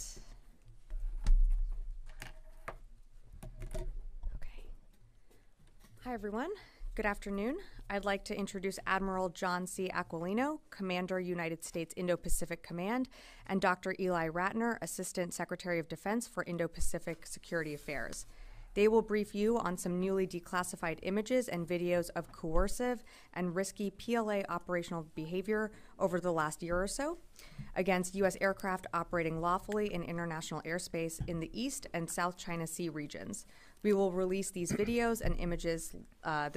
right. Okay. Hi, everyone. Good afternoon. I'd like to introduce Admiral John C. Aquilino, Commander, United States Indo-Pacific Command, and Dr. Ely Ratner, Assistant Secretary of Defense for Indo-Pacific Security Affairs. They will brief you on some newly declassified images and videos of coercive and risky PLA operational behavior over the last year or so against U.S. aircraft operating lawfully in international airspace in the East and South China Sea regions. We will release these videos and images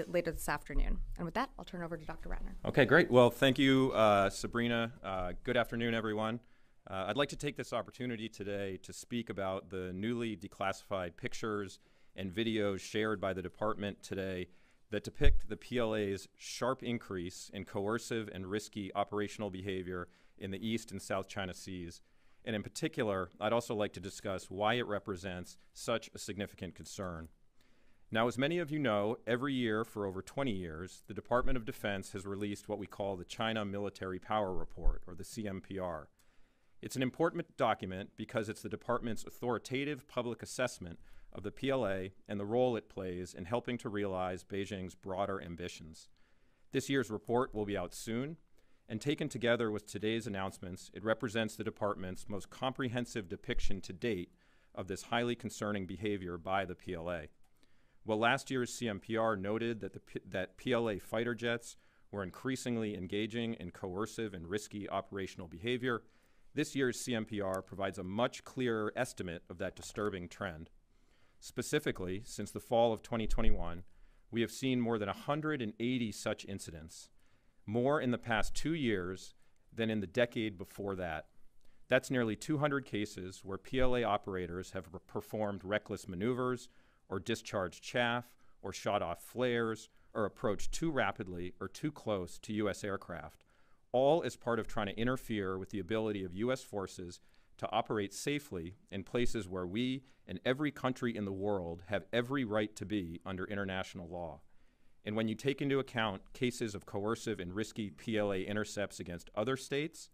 later this afternoon. And with that, I'll turn over to Dr. Ratner. Okay, great. Well, thank you, Sabrina. Good afternoon, everyone. I'd like to take this opportunity today to speak about the newly declassified pictures and videos shared by the department today that depict the PLA's sharp increase in coercive and risky operational behavior in the East and South China Seas. And in particular, I'd also like to discuss why it represents such a significant concern. Now, as many of you know, every year for over 20 years, the Department of Defense has released what we call the China Military Power Report, or the CMPR. It's an important document because it's the department's authoritative public assessment of the PLA and the role it plays in helping to realize Beijing's broader ambitions. This year's report will be out soon, and taken together with today's announcements, it represents the department's most comprehensive depiction to date of this highly concerning behavior by the PLA. Well, last year's CMPR noted that PLA fighter jets were increasingly engaging in coercive and risky operational behavior. This year's CMPR provides a much clearer estimate of that disturbing trend. Specifically, since the fall of 2021, we have seen more than 180 such incidents, more in the past 2 years than in the decade before that. That's nearly 200 cases where PLA operators have performed reckless maneuvers or discharged chaff or shot off flares or approached too rapidly or too close to U.S. aircraft, all as part of trying to interfere with the ability of U.S. forces to operate safely in places where we and every country in the world have every right to be under international law. And when you take into account cases of coercive and risky PLA intercepts against other states,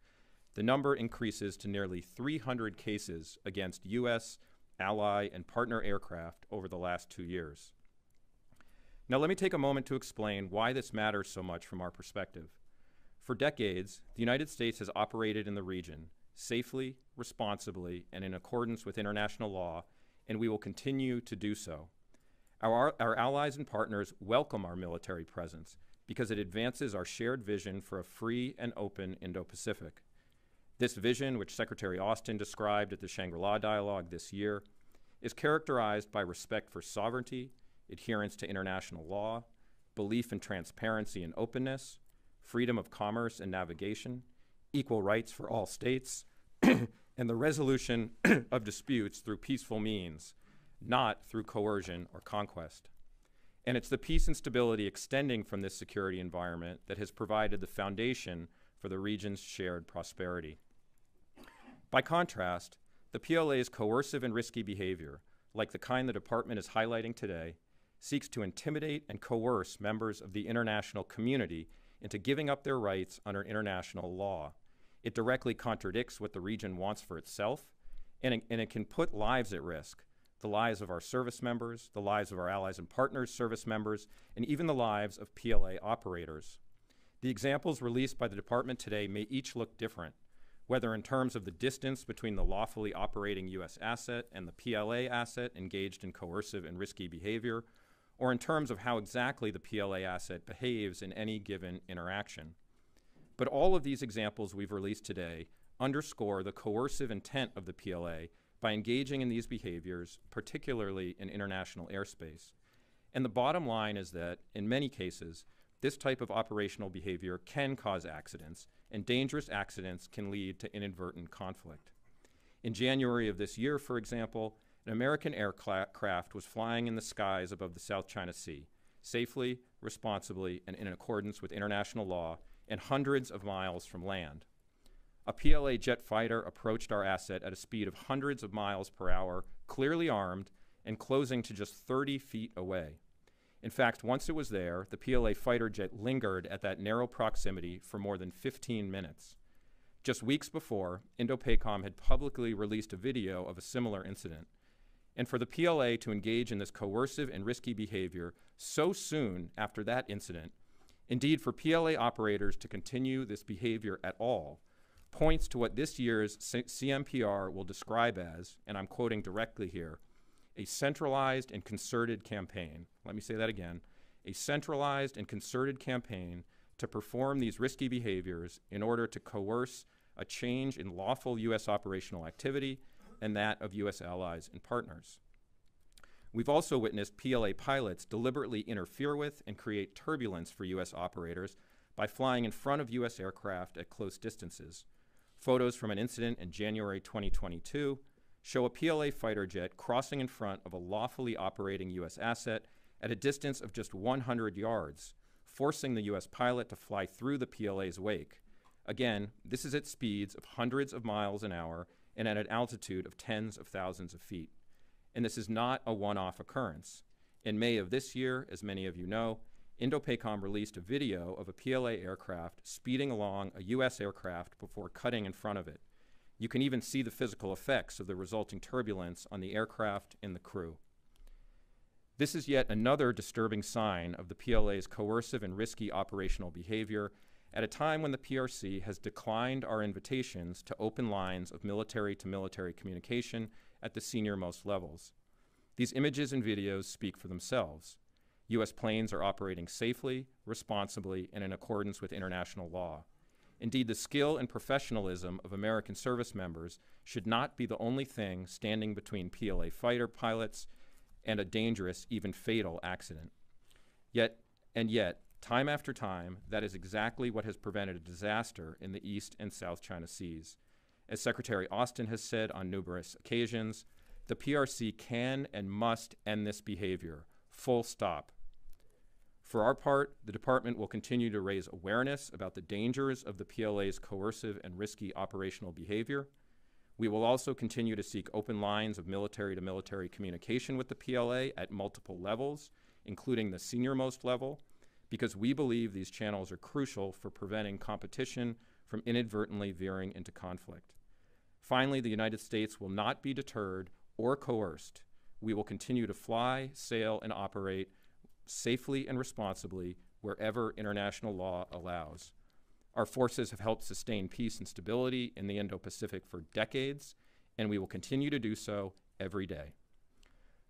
the number increases to nearly 300 cases against U.S., ally, and partner aircraft over the last 2 years. Now let me take a moment to explain why this matters so much from our perspective. For decades, the United States has operated in the region safely, responsibly, and in accordance with international law, and we will continue to do so. Our allies and partners welcome our military presence because it advances our shared vision for a free and open Indo-Pacific. This vision, which Secretary Austin described at the Shangri-La Dialogue this year, is characterized by respect for sovereignty, adherence to international law, belief in transparency and openness, freedom of commerce and navigation, equal rights for all states, and the resolution of disputes through peaceful means, not through coercion or conquest. And it's the peace and stability extending from this security environment that has provided the foundation for the region's shared prosperity. By contrast, the PLA's coercive and risky behavior, like the kind the department is highlighting today, seeks to intimidate and coerce members of the international community into giving up their rights under international law. It directly contradicts what the region wants for itself, and it can put lives at risk, the lives of our service members, the lives of our allies and partners' service members, and even the lives of PLA operators. The examples released by the department today may each look different, whether in terms of the distance between the lawfully operating U.S. asset and the PLA asset engaged in coercive and risky behavior, or in terms of how exactly the PLA asset behaves in any given interaction. But all of these examples we've released today underscore the coercive intent of the PLA by engaging in these behaviors, particularly in international airspace. And the bottom line is that, in many cases, this type of operational behavior can cause accidents, and dangerous accidents can lead to inadvertent conflict. In January of this year, for example, an American aircraft was flying in the skies above the South China Sea, safely, responsibly, and in accordance with international law, and hundreds of miles from land. A PLA jet fighter approached our asset at a speed of hundreds of miles per hour, clearly armed, and closing to just 30 feet away. In fact, once it was there, the PLA fighter jet lingered at that narrow proximity for more than 15 minutes. Just weeks before, Indo-PACOM had publicly released a video of a similar incident. And for the PLA to engage in this coercive and risky behavior so soon after that incident, indeed for PLA operators to continue this behavior at all, points to what this year's CMPR will describe as, and I'm quoting directly here, a centralized and concerted campaign. Let me say that again. A centralized and concerted campaign to perform these risky behaviors in order to coerce a change in lawful U.S. operational activity and that of U.S. allies and partners. We've also witnessed PLA pilots deliberately interfere with and create turbulence for U.S. operators by flying in front of U.S. aircraft at close distances. Photos from an incident in January 2022 show a PLA fighter jet crossing in front of a lawfully operating U.S. asset at a distance of just 100 yards, forcing the U.S. pilot to fly through the PLA's wake. Again, this is at speeds of hundreds of miles an hour and at an altitude of tens of thousands of feet. And this is not a one-off occurrence. In May of this year, as many of you know, Indo-PACOM released a video of a PLA aircraft speeding along a U.S. aircraft before cutting in front of it. You can even see the physical effects of the resulting turbulence on the aircraft and the crew. This is yet another disturbing sign of the PLA's coercive and risky operational behavior at a time when the PRC has declined our invitations to open lines of military-to-military communication at the senior-most levels. These images and videos speak for themselves. U.S. planes are operating safely, responsibly, and in accordance with international law. Indeed, the skill and professionalism of American service members should not be the only thing standing between PLA fighter pilots and a dangerous, even fatal accident. Yet, time after time, that is exactly what has prevented a disaster in the East and South China Seas. As Secretary Austin has said on numerous occasions, the PRC can and must end this behavior, full stop. For our part, the Department will continue to raise awareness about the dangers of the PLA's coercive and risky operational behavior. We will also continue to seek open lines of military-to-military communication with the PLA at multiple levels, including the senior-most level, because we believe these channels are crucial for preventing competition from inadvertently veering into conflict. Finally, the United States will not be deterred or coerced. We will continue to fly, sail, and operate safely and responsibly wherever international law allows. Our forces have helped sustain peace and stability in the Indo-Pacific for decades, and we will continue to do so every day.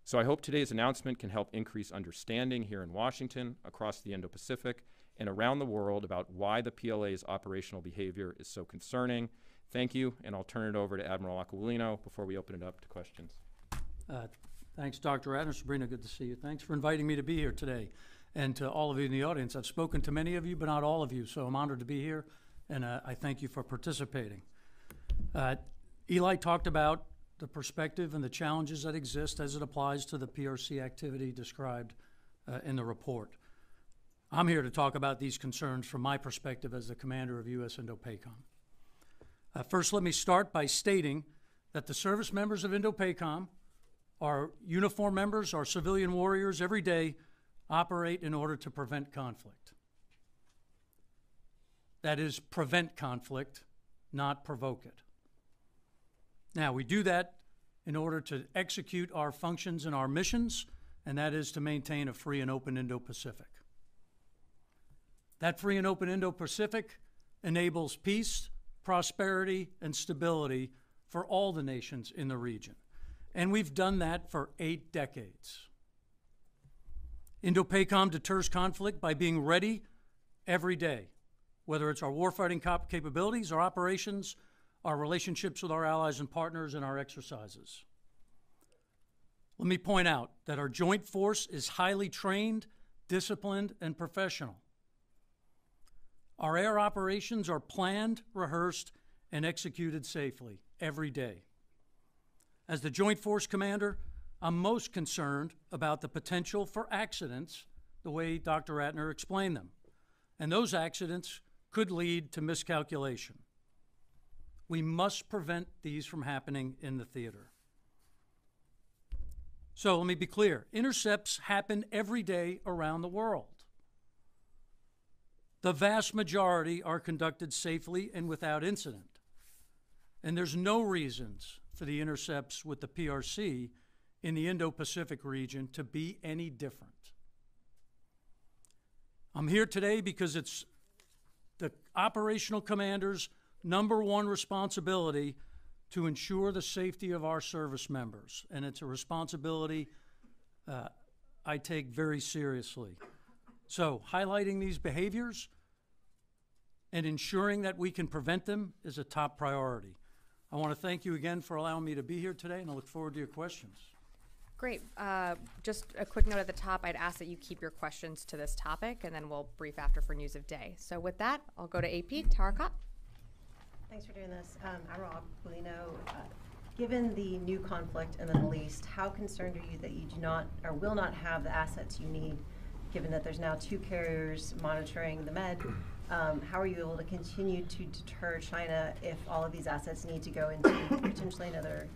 So I hope today's announcement can help increase understanding here in Washington, across the Indo-Pacific, and around the world about why the PLA's operational behavior is so concerning. Thank you, and I'll turn it over to Admiral Aquilino before we open it up to questions. Thanks, Dr. Ratner. Sabrina, good to see you. Thanks for inviting me to be here today. And to all of you in the audience, I've spoken to many of you, but not all of you, so I'm honored to be here, and I thank you for participating. Eli talked about the perspective and the challenges that exist as it applies to the PRC activity described in the report. I'm here to talk about these concerns from my perspective as the commander of U.S. Indo-PACOM. First, let me start by stating that the service members of Indo-PACOM, our uniformed members, our civilian warriors, every day operate in order to prevent conflict. That is, prevent conflict, not provoke it. Now, we do that in order to execute our functions and our missions, and that is to maintain a free and open Indo-Pacific. That free and open Indo-Pacific enables peace, prosperity, and stability for all the nations in the region. And we've done that for 8 decades. Indo-PACOM deters conflict by being ready every day, whether it's our warfighting capabilities, our operations, our relationships with our allies and partners, and our exercises. Let me point out that our joint force is highly trained, disciplined, and professional. Our air operations are planned, rehearsed, and executed safely every day. As the Joint Force Commander, I'm most concerned about the potential for accidents, the way Dr. Ratner explained them. And those accidents could lead to miscalculation. We must prevent these from happening in the theater. So let me be clear. Intercepts happen every day around the world. The vast majority are conducted safely and without incident. And there's no reasons for the intercepts with the PRC in the Indo-Pacific region to be any different. I'm here today because it's the operational commander's #1 responsibility to ensure the safety of our service members, and it's a responsibility I take very seriously. So highlighting these behaviors and ensuring that we can prevent them is a top priority. I want to thank you again for allowing me to be here today, and I look forward to your questions. Great. Just a quick note at the top, I'd ask that you keep your questions to this topic, and then we'll brief after for news of day. So with that, I'll go to AP, Tara Kopp. Thanks for doing this. Admiral Aquilino, given the new conflict in the Middle East, how concerned are you that you do not or will not have the assets you need, given that there's now 2 carriers monitoring the Med? How are you able to continue to deter China if all of these assets need to go into potentially another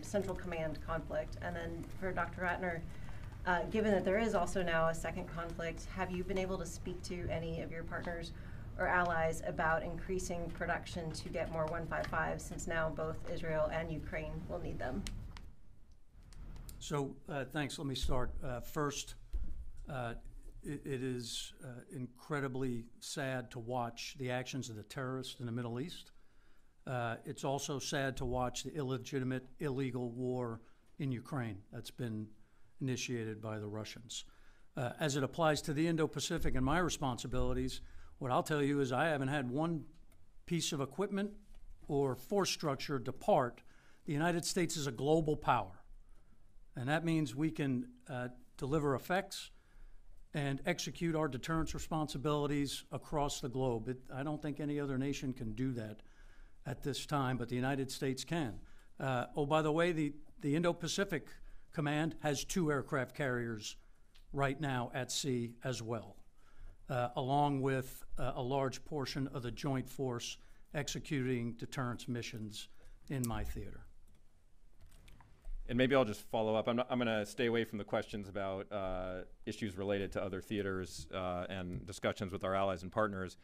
Central Command conflict? And then for Dr. Ratner, given that there is also now a second conflict, have you been able to speak to any of your partners or allies about increasing production to get more 155, since now both Israel and Ukraine will need them? So thanks. Let me start. First, it is incredibly sad to watch the actions of the terrorists in the Middle East. It's also sad to watch the illegitimate, illegal war in Ukraine that's been initiated by the Russians. As it applies to the Indo-Pacific and my responsibilities, what I'll tell you is I haven't had one piece of equipment or force structure depart. The United States is a global power, and that means we can deliver effects and execute our deterrence responsibilities across the globe. I don't think any other nation can do that at this time, but the United States can. Oh, by the way, the Indo-Pacific Command has 2 aircraft carriers right now at sea as well, along with a large portion of the joint force executing deterrence missions in my theater. And maybe I'll just follow up. I'm going to stay away from the questions about issues related to other theaters and discussions with our allies and partners.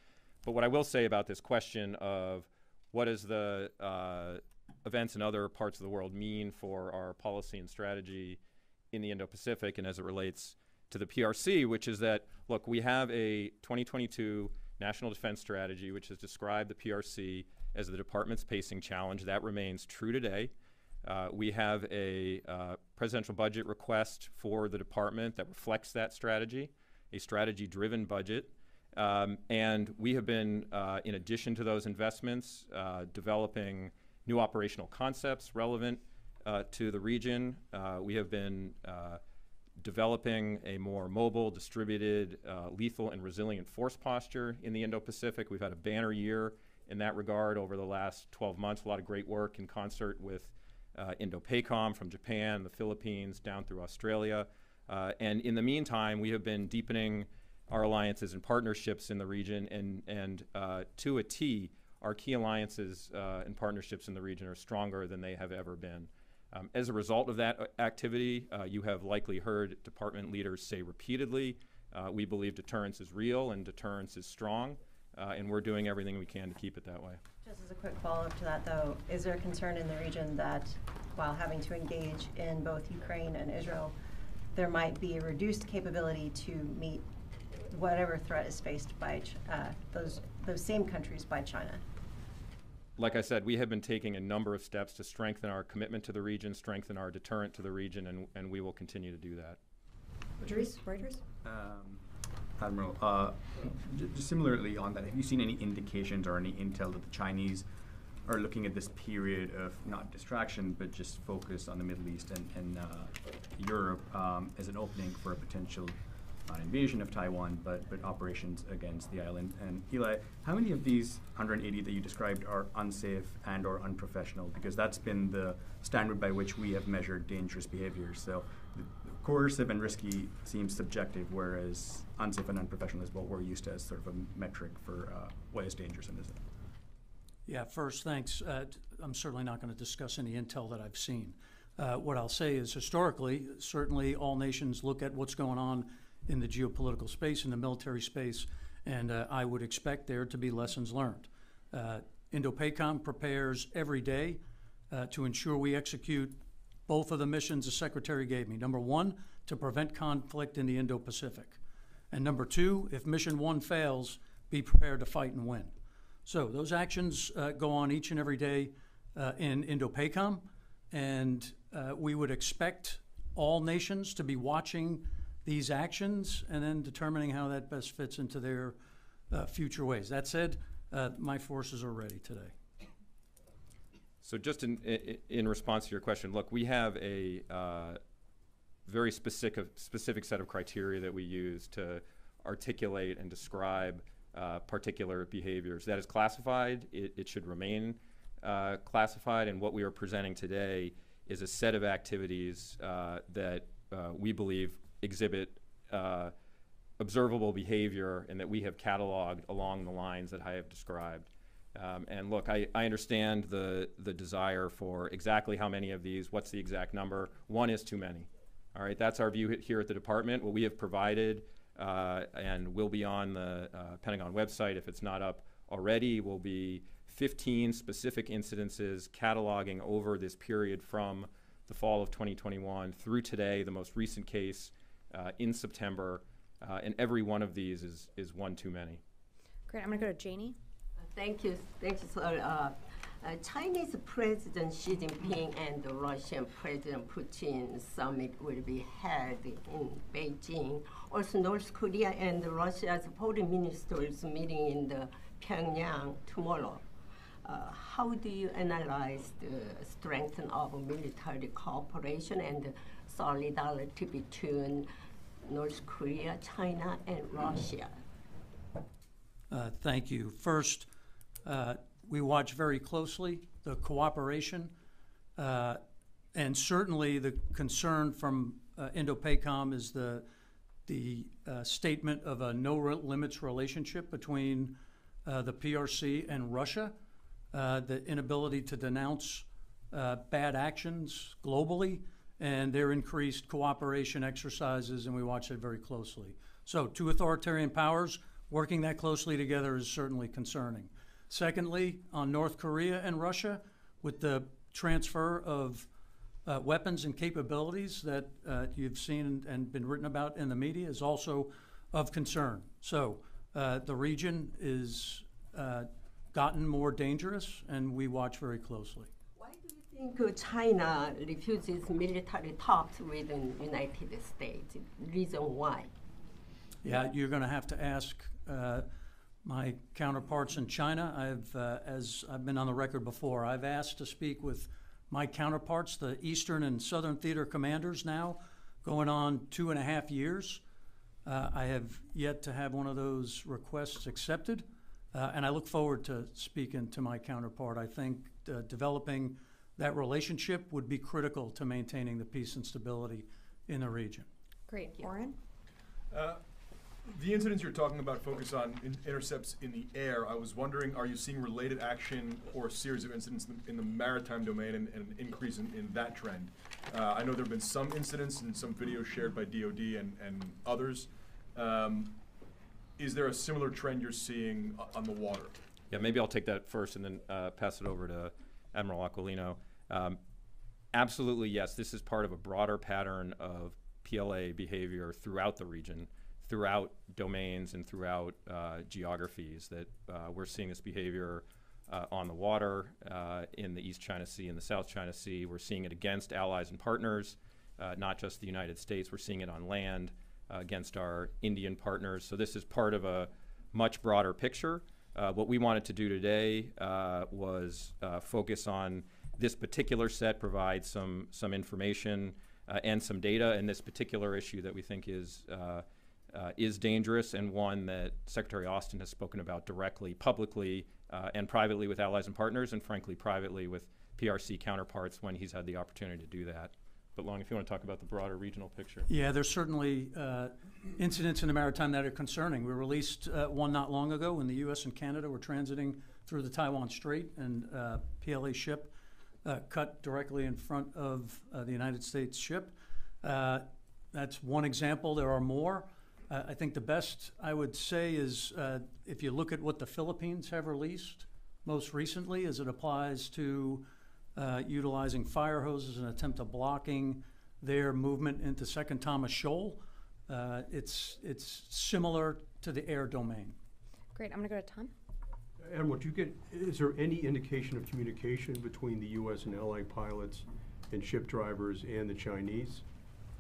But what I will say about this question of what does the events in other parts of the world mean for our policy and strategy in the Indo-Pacific and as it relates to the PRC, which is that, look, we have a 2022 National Defense Strategy, which has described the PRC as the department's pacing challenge. That remains true today. We have a presidential budget request for the department that reflects that strategy, a strategy-driven budget. And we have been, in addition to those investments, developing new operational concepts relevant to the region. We have been developing a more mobile, distributed, lethal, and resilient force posture in the Indo-Pacific. We've had a banner year in that regard over the last 12 months, a lot of great work in concert with Indo-PACOM from Japan, the Philippines, down through Australia. And in the meantime, we have been deepening our alliances and partnerships in the region, and to a T, our key alliances and partnerships in the region are stronger than they have ever been. As a result of that activity, you have likely heard department leaders say repeatedly, we believe deterrence is real and deterrence is strong, and we're doing everything we can to keep it that way. Just as a quick follow-up to that, though, is there concern in the region that while having to engage in both Ukraine and Israel, there might be a reduced capability to meet whatever threat is faced by those same countries by China? Like I said, we have been taking a number of steps to strengthen our commitment to the region, strengthen our deterrent to the region, and we will continue to do that. Patrice, Reuters? Admiral, just similarly on that, have you seen any indications or any intel that the Chinese are looking at this period of not distraction, but just focus on the Middle East and Europe as an opening for a potential not invasion of Taiwan, but operations against the island? And Eli, how many of these 180 that you described are unsafe and or unprofessional? Because that's been the standard by which we have measured dangerous behavior. So the coercive and risky seems subjective, whereas unsafe and unprofessional is what we're used to as sort of a metric for what is dangerous in this. Yeah, first, thanks. I'm certainly not going to discuss any intel that I've seen. What I'll say is historically, certainly all nations look at what's going on in the geopolitical space, in the military space, and I would expect there to be lessons learned. Indo-PACOM prepares every day to ensure we execute both of the missions the Secretary gave me. Number one, to prevent conflict in the Indo-Pacific. And number two, if mission one fails, be prepared to fight and win. So those actions go on each and every day in Indo-PACOM, and we would expect all nations to be watching these actions and then determining how that best fits into their future ways. That said, my forces are ready today. So just in response to your question, look, we have a very specific set of criteria that we use to articulate and describe particular behaviors. That is classified. It should remain classified, and what we are presenting today is a set of activities that we believe exhibit observable behavior and that we have cataloged along the lines that I have described. And look, I understand the desire for exactly how many of these, what's the exact number. One is too many. All right, that's our view here at the department. What we have provided and will be on the Pentagon website, if it's not up already, will be 15 specific incidences cataloging over this period from the fall of 2021 through today, the most recent case in September, and every one of these is one too many. Great, I'm gonna go to Janie. Thank you, sir. Chinese President Xi Jinping and the Russian President Putin summit will be held in Beijing. Also, North Korea and Russia's foreign ministers meeting in the Pyongyang tomorrow. How do you analyze the strength of military cooperation and solidarity between North Korea, China, and Russia? Thank you. First, we watch very closely the cooperation and certainly the concern from Indo-PACOM is the statement of a no-limits relationship between the PRC and Russia, the inability to denounce bad actions globally, and their increased cooperation exercises, and we watch it very closely. So two authoritarian powers working that closely together is certainly concerning. Secondly, on North Korea and Russia, with the transfer of weapons and capabilities that you've seen and been written about in the media is also of concern. So the region is gotten more dangerous, and we watch very closely. Why do you think China refuses military talks with the United States? Reason why? Yeah, you're going to have to ask my counterparts in China. As I've been on the record before, I've asked to speak with my counterparts, the Eastern and Southern Theater commanders now, going on 2.5 years. I have yet to have one of those requests accepted, and I look forward to speaking to my counterpart. I think developing that relationship would be critical to maintaining the peace and stability in the region. Great, Warren? The incidents you're talking about focus on intercepts in the air. I was wondering, are you seeing related action or a series of incidents in the maritime domain and an increase in that trend? I know there have been some incidents and some videos shared by DOD and others. Is there a similar trend you're seeing on the water? Yeah, maybe I'll take that first and then pass it over to Admiral Aquilino. Absolutely, yes. This is part of a broader pattern of PLA behavior throughout the region, throughout domains and throughout geographies, that we're seeing this behavior on the water, in the East China Sea and the South China Sea. We're seeing it against allies and partners, not just the United States. We're seeing it on land against our Indian partners. So this is part of a much broader picture. What we wanted to do today was focus on this particular set, provide some information and some data in this particular issue that we think is dangerous, and one that Secretary Austin has spoken about directly, publicly, and privately with allies and partners, and frankly privately with PRC counterparts when he's had the opportunity to do that. But Long, if you want to talk about the broader regional picture. Yeah, there's certainly incidents in the maritime that are concerning. We released one not long ago when the U.S. and Canada were transiting through the Taiwan Strait, and PLA ship cut directly in front of the United States ship. That's one example. There are more. I think the best I would say is if you look at what the Philippines have released most recently as it applies to utilizing fire hoses in an attempt to blocking their movement into Second Thomas Shoal. It's similar to the air domain. Great. I'm going to go to Tom. Admiral, is there any indication of communication between the U.S. and allied pilots and ship drivers and the Chinese?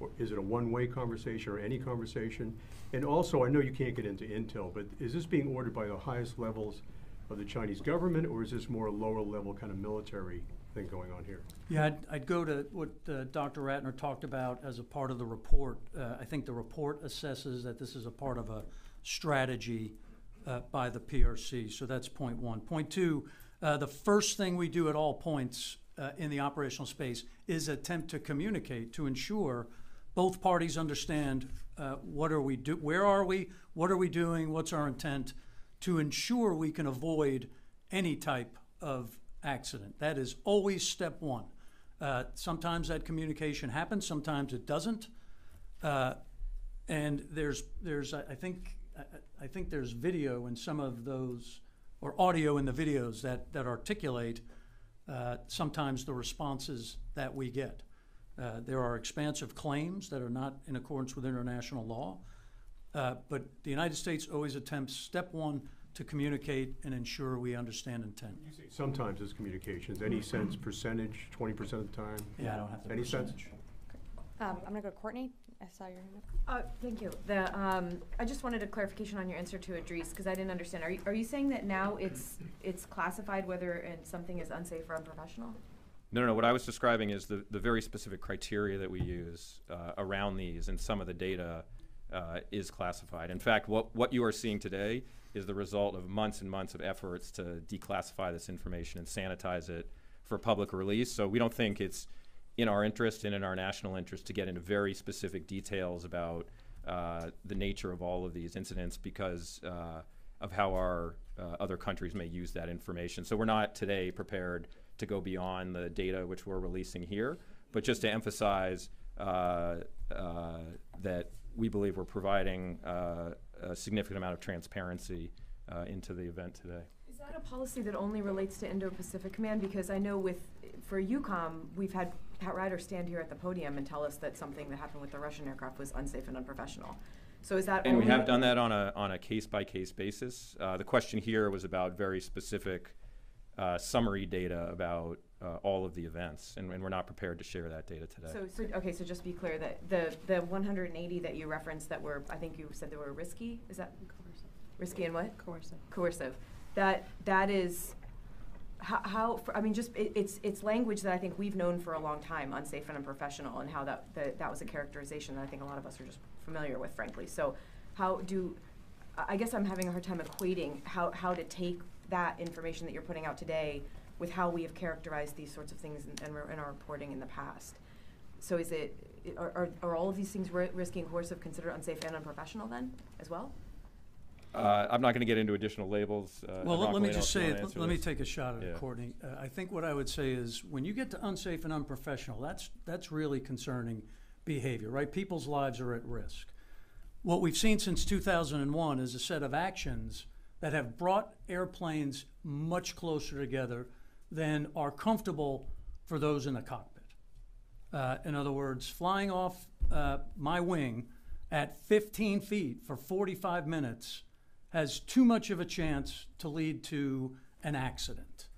Or is it a one-way conversation or any conversation? And also, I know you can't get into intel, but is this being ordered by the highest levels of the Chinese government, or is this more a lower-level kind of military thing going on here? Yeah, I'd go to what Dr. Ratner talked about as a part of the report. I think the report assesses that this is a part of a strategy by the PRC, so that's point one. Point two, the first thing we do at all points in the operational space is attempt to communicate to ensure both parties understand where are we, what are we doing, what's our intent, to ensure we can avoid any type of accident. That is always step one. Sometimes that communication happens, sometimes it doesn't. And there's I think there's video in some of those, or audio in the videos that articulate sometimes the responses that we get. There are expansive claims that are not in accordance with international law, but the United States always attempts, step one, to communicate and ensure we understand intent. You say sometimes it's communications. Any sense, percentage, 20% of the time? Yeah, I don't have the Any sense? percentage. I'm going to go to Courtney. I saw your hand up. Thank you. I just wanted a clarification on your answer to Idris, because I didn't understand. Are you saying that now it's classified whether something is unsafe or unprofessional? No. What I was describing is the very specific criteria that we use around these, and some of the data is classified. In fact, what you are seeing today is the result of months and months of efforts to declassify this information and sanitize it for public release. So we don't think it's in our interest and in our national interest to get into very specific details about the nature of all of these incidents because of how our other countries may use that information. So we're not today prepared to go beyond the data which we're releasing here, but just to emphasize that we believe we're providing a significant amount of transparency into the event today. Is that a policy that only relates to Indo-Pacific Command? Because I know for EUCOM, we've had Pat Ryder stand here at the podium and tell us that something that happened with the Russian aircraft was unsafe and unprofessional. So is that And only we have done that on a case-by-case basis. The question here was about very specific summary data about all of the events, and we're not prepared to share that data today. So just to be clear, that the 180 that you referenced that were, I think you said they were risky, is that? Coercive. Risky and what? Coercive. Coercive. That is, it's language that I think we've known for a long time, unsafe and unprofessional, and how that was a characterization that I think a lot of us are just familiar with, frankly. So I guess I'm having a hard time equating how to take that information that you're putting out today with how we have characterized these sorts of things in our reporting in the past. So are all of these things risky and coercive considered unsafe and unprofessional then as well? I'm not going to get into additional labels. Well, let me just say, let me this. take a shot at it, Courtney. I think what I would say is when you get to unsafe and unprofessional, that's really concerning behavior, right? People's lives are at risk. What we've seen since 2001 is a set of actions that have brought airplanes much closer together than are comfortable for those in the cockpit. In other words, flying off my wing at 15 feet for 45 minutes has too much of a chance to lead to an accident.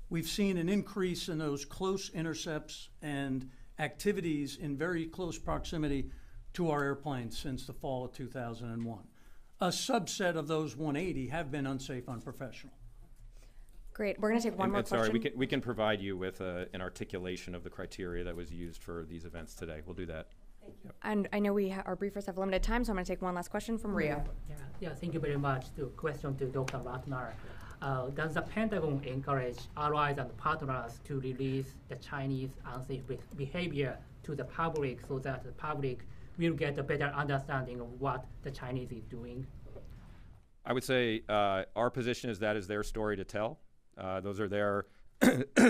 We've seen an increase in those close intercepts and activities in very close proximity to our airplanes since the fall of 2001. A subset of those 180 have been unsafe, unprofessional. Great. We're going to take one more question. Sorry, we can provide you with an articulation of the criteria that was used for these events today. We'll do that. Yep. And I know our briefers have limited time, so I'm going to take one last question from Rio. Yeah, thank you very much. The question to Dr. Ratner. Does the Pentagon encourage allies and partners to release the Chinese unsafe behavior to the public so that the public will get a better understanding of what the Chinese is doing? I would say our position is that is their story to tell. Those are their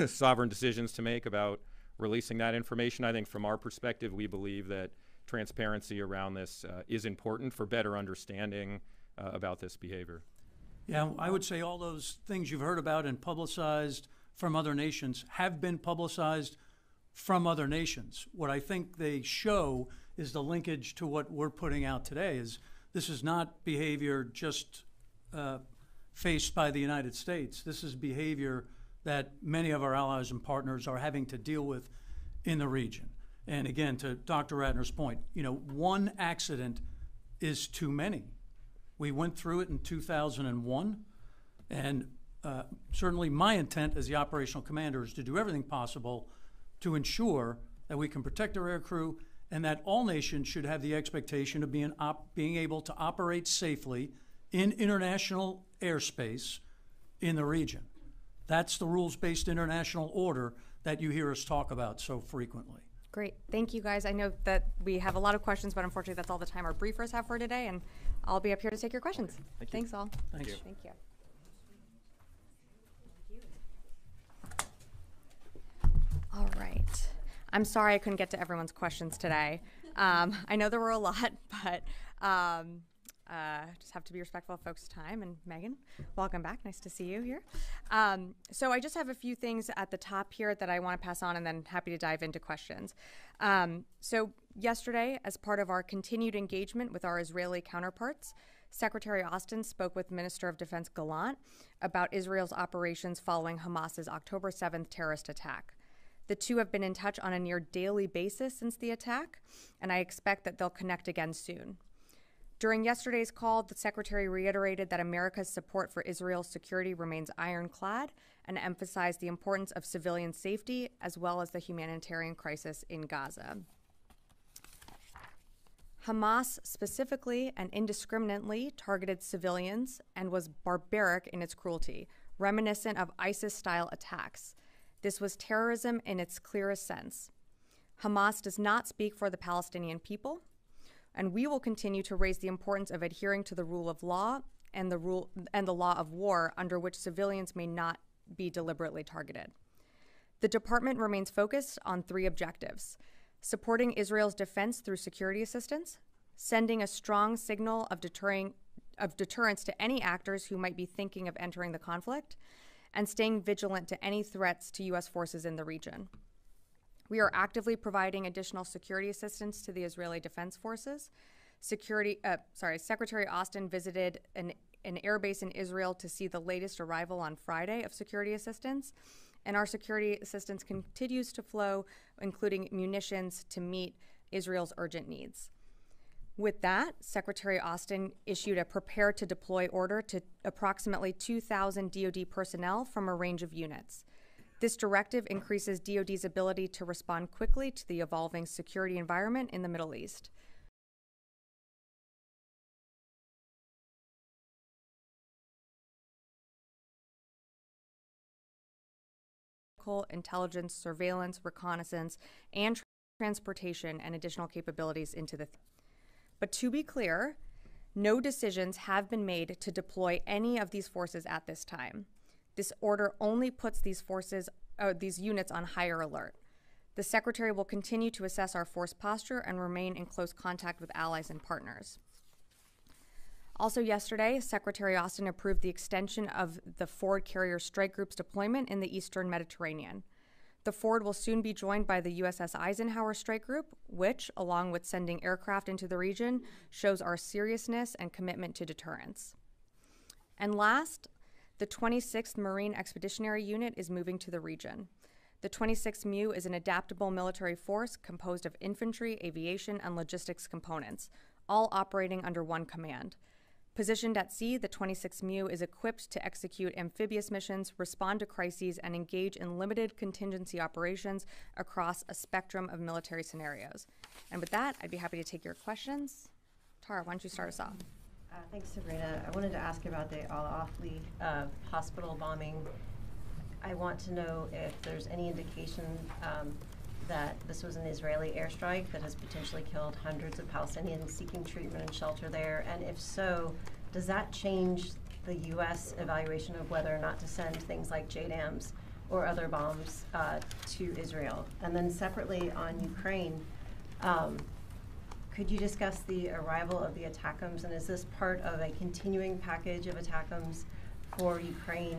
sovereign decisions to make about releasing that information. I think from our perspective, we believe that transparency around this is important for better understanding about this behavior. Yeah, I would say all those things you've heard about and publicized from other nations have been publicized from other nations. What I think they show is the linkage to what we're putting out today is this is not behavior just faced by the United States. This is behavior that many of our allies and partners are having to deal with in the region. And again, to Dr. Ratner's point, one accident is too many. We went through it in 2001, and certainly my intent as the operational commander is to do everything possible to ensure that we can protect our aircrew and that all nations should have the expectation of being able to operate safely in international airspace in the region. That's the rules-based international order that you hear us talk about so frequently. Great. Thank you, guys. I know that we have a lot of questions, but unfortunately that's all the time our briefers have for today, and I'll be up here to take your questions. Thanks, all. Thanks. Thank you. All right. I'm sorry I couldn't get to everyone's questions today. I know there were a lot, but just have to be respectful of folks' time. And Megan, welcome back. Nice to see you here. So I just have a few things at the top here that I want to pass on, and then happy to dive into questions. So yesterday, as part of our continued engagement with our Israeli counterparts, Secretary Austin spoke with Minister of Defense Gallant about Israel's operations following Hamas's October 7th terrorist attack. The two have been in touch on a near daily basis since the attack, and I expect that they'll connect again soon. During yesterday's call, the Secretary reiterated that America's support for Israel's security remains ironclad and emphasized the importance of civilian safety as well as the humanitarian crisis in Gaza. Hamas specifically and indiscriminately targeted civilians and was barbaric in its cruelty, reminiscent of ISIS-style attacks. This was terrorism in its clearest sense. Hamas does not speak for the Palestinian people, and we will continue to raise the importance of adhering to the rule of law and the law of war under which civilians may not be deliberately targeted. The department remains focused on three objectives: supporting Israel's defense through security assistance, sending a strong signal of deterrence to any actors who might be thinking of entering the conflict, and staying vigilant to any threats to U.S. forces in the region. We are actively providing additional security assistance to the Israeli Defense Forces. Secretary Austin visited an airbase in Israel to see the latest arrival on Friday of security assistance, and our security assistance continues to flow, including munitions to meet Israel's urgent needs. With that, Secretary Austin issued a prepare to deploy order to approximately 2,000 DoD personnel from a range of units. This directive increases DoD's ability to respond quickly to the evolving security environment in the Middle East. Intelligence, surveillance, reconnaissance, and transportation and additional capabilities into the But to be clear, no decisions have been made to deploy any of these forces at this time. This order only puts these units on higher alert. The Secretary will continue to assess our force posture and remain in close contact with allies and partners. Also yesterday, Secretary Austin approved the extension of the Forward Carrier Strike Group's deployment in the Eastern Mediterranean. The Forward will soon be joined by the USS Eisenhower Strike Group, which, along with sending aircraft into the region, shows our seriousness and commitment to deterrence. And last, the 26th Marine Expeditionary Unit is moving to the region. The 26th MU is an adaptable military force composed of infantry, aviation, and logistics components, all operating under one command. Positioned at sea, the 26th MU is equipped to execute amphibious missions, respond to crises, and engage in limited contingency operations across a spectrum of military scenarios. And with that, I'd be happy to take your questions. Tara, why don't you start us off? Thanks, Sabrina. I wanted to ask about the Al-Ahli hospital bombing. I want to know if there's any indication that this was an Israeli airstrike that has potentially killed hundreds of Palestinians seeking treatment and shelter there, and if so, does that change the U.S. evaluation of whether or not to send things like JDAMs or other bombs to Israel? And then separately on Ukraine, could you discuss the arrival of the ATACMS, and is this part of a continuing package of ATACMS, for Ukraine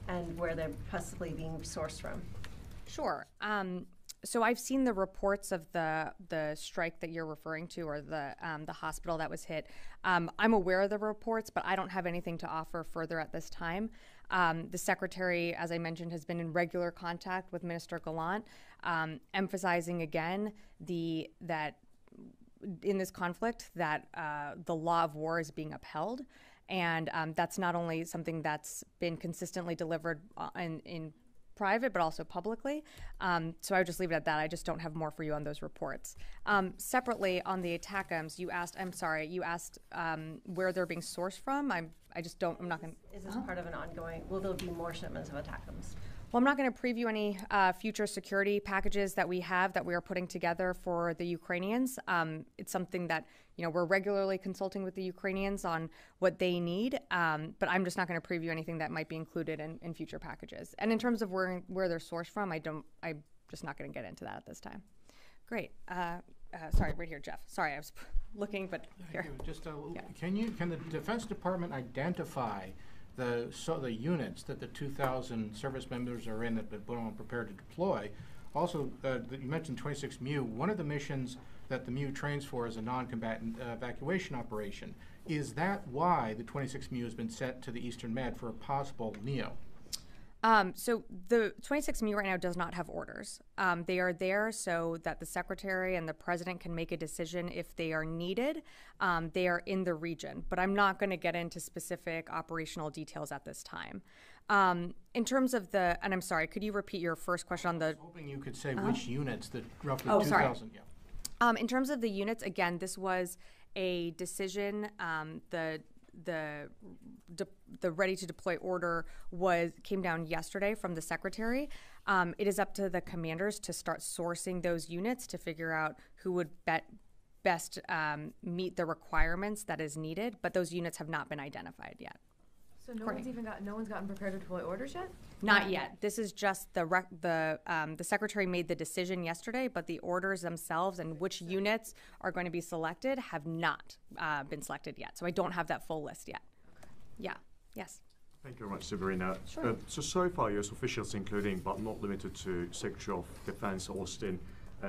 and where they're possibly being sourced from? Sure. So I've seen the reports of the strike that you're referring to, or the hospital that was hit. I'm aware of the reports, but I don't have anything to offer further at this time. The Secretary, as I mentioned, has been in regular contact with Minister Gallant, emphasizing again that in this conflict that the law of war is being upheld. And that's not only something that's been consistently delivered in private, but also publicly. So I would just leave it at that. I just don't have more for you on those reports. Separately, on the ATACMs, you asked where they're being sourced from. I'm not going to. Is this part of an ongoing, will there be more shipments of ATACMs? Well, I'm not going to preview any future security packages that we are putting together for the Ukrainians. It's something that we're regularly consulting with the Ukrainians on what they need, but I'm just not going to preview anything that might be included in future packages. And in terms of where they're sourced from, I'm just not going to get into that at this time. Great. Sorry, right here, Jeff. Sorry, I was looking, but here. Just can the Defense Department identify the units that the 2,000 service members are in that are prepared to deploy? Also, you mentioned 26 MU. One of the missions that the MU trains for is a non-combatant evacuation operation. Is that why the 26 MU has been sent to the Eastern Med for a possible NEO? So the 26 MU right now does not have orders. They are there so that the Secretary and the President can make a decision if they are needed. They are in the region, but I'm not going to get into specific operational details at this time. In terms of and I'm sorry, could you repeat your first question on the? I was hoping you could say which units, the roughly 2,000. Sorry. Yeah. In terms of the units, again, this was a decision. The ready to deploy order came down yesterday from the Secretary. It is up to the commanders to start sourcing those units to figure out who would best meet the requirements that is needed, but those units have not been identified yet. So no one's gotten prepared to deploy orders yet? Not yet. This is just the Secretary made the decision yesterday, but the orders themselves and which units are going to be selected have not been selected yet. So I don't have that full list yet. Okay. Yeah. Yes. Thank you very much, Sabrina. Sure. So far, U.S. officials, including but not limited to Secretary of Defense Austin,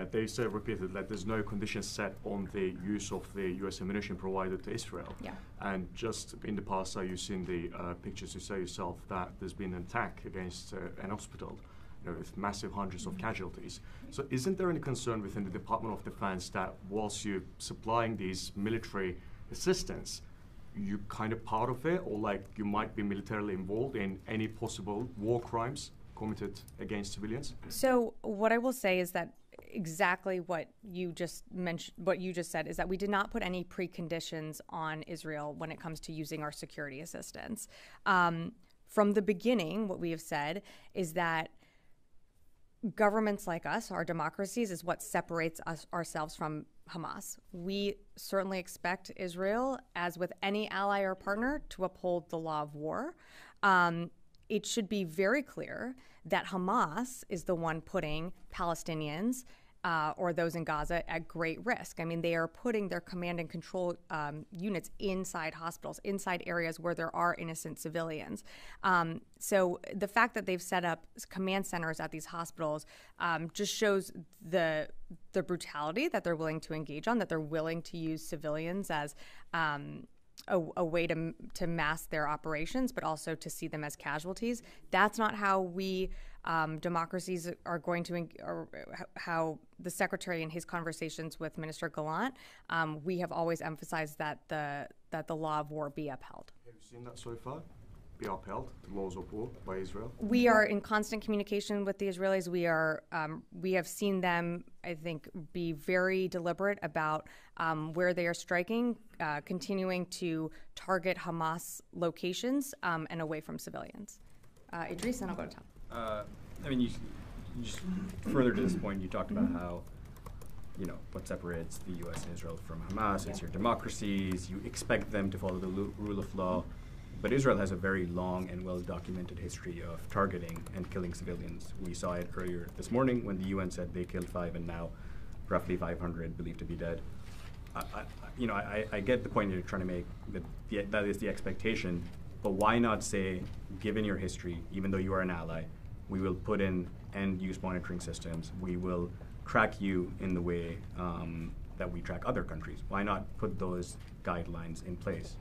they say repeatedly that there's no conditions set on the use of the U.S. ammunition provided to Israel. Yeah. And just in the past, you've seen the pictures, you say yourself, that there's been an attack against an hospital, with massive hundreds of casualties. So isn't there any concern within the Department of Defense that whilst you're supplying these military assistance, you kind of part of it, or like you might be militarily involved in any possible war crimes committed against civilians? So what I will say is that exactly what you just mentioned, what you just said, is that we did not put any preconditions on Israel when it comes to using our security assistance. From the beginning, what we have said is that governments like us, our democracies, is what separates ourselves from Hamas. We certainly expect Israel, as with any ally or partner, to uphold the law of war. It should be very clear that Hamas is the one putting Palestinians or those in Gaza at great risk. I mean, they are putting their command and control units inside hospitals, inside areas where there are innocent civilians. So the fact that they've set up command centers at these hospitals just shows the brutality that they're willing to engage on, that they're willing to use civilians as a way to mask their operations, but also to see them as casualties. That's not how we democracies are going to, or how the Secretary in his conversations with Minister Gallant, we have always emphasized that the law of war be upheld. Have you seen that so far? Be upheld, the laws of war by Israel? We are in constant communication with the Israelis. We have seen them, I think, be very deliberate about where they are striking, continuing to target Hamas locations and away from civilians. Idris, and I'll go to Tom. I mean, you just further to this point, you talked about how, what separates the U.S. and Israel from Hamas. It's your democracies. You expect them to follow the rule of law. But Israel has a very long and well-documented history of targeting and killing civilians. We saw it earlier this morning when the UN said they killed 5 and now roughly 500 believed to be dead. I get the point you're trying to make, that is the expectation. But why not say, given your history, even though you are an ally, we will put in end-use monitoring systems. We will track you in the way that we track other countries. Why not put those guidelines in place,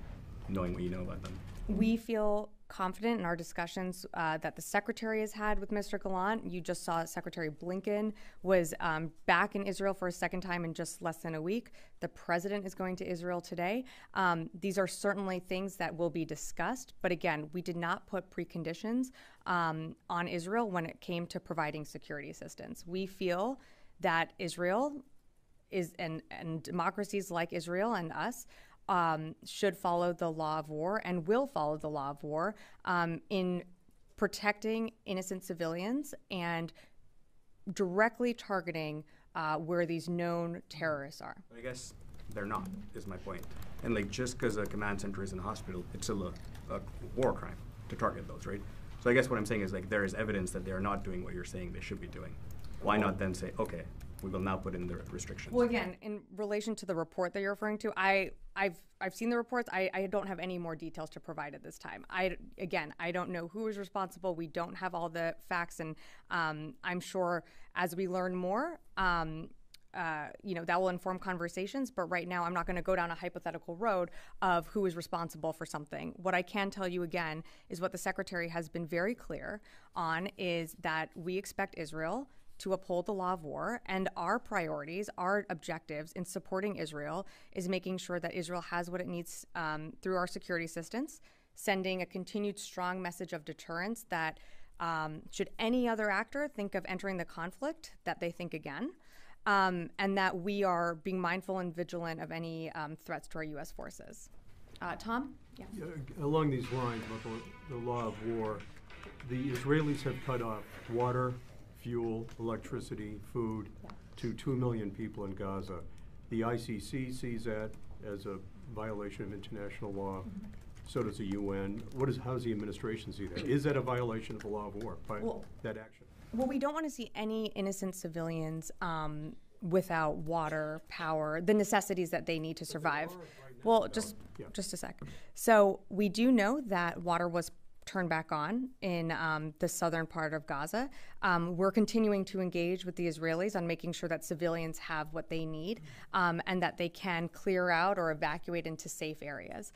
knowing what you know about them? We feel confident in our discussions that the Secretary has had with Mr. Gallant. You just saw Secretary Blinken was back in Israel for a second time in just less than a week. The President is going to Israel today. These are certainly things that will be discussed, but again, we did not put preconditions on Israel when it came to providing security assistance. We feel that Israel is, and democracies like Israel and us, should follow the law of war and will follow the law of war in protecting innocent civilians and directly targeting where these known terrorists are. I guess they're not, is my point. And like, just because a command center is in a hospital, it's still a war crime to target those, right? So I guess what I'm saying is, like, there is evidence that they're not doing what you're saying they should be doing. Why not then say, okay, we will now put in the restrictions? Well, again, in relation to the report that you're referring to, I've seen the reports. I don't have any more details to provide at this time. I don't know who is responsible. We don't have all the facts, and I'm sure as we learn more, that will inform conversations. But right now, I'm not going to go down a hypothetical road of who is responsible for something. What I can tell you again is what the Secretary has been very clear on is that we expect Israel to uphold the law of war, and our priorities, our objectives in supporting Israel is making sure that Israel has what it needs through our security assistance, sending a continued strong message of deterrence that should any other actor think of entering the conflict, that they think again, and that we are being mindful and vigilant of any threats to our U.S. forces. Tom? Yeah. Along these lines about the law of war, the Israelis have cut off water, fuel, electricity, food to 2 million people in Gaza. The ICC sees that as a violation of international law. So does the UN. How does the administration see that? Is that a violation of the law of war by that action? Well, we don't want to see any innocent civilians without water, power, the necessities that they need to survive. Well, just a sec. So we do know that water was turned back on in the southern part of Gaza. We're continuing to engage with the Israelis on making sure that civilians have what they need and that they can clear out or evacuate into safe areas.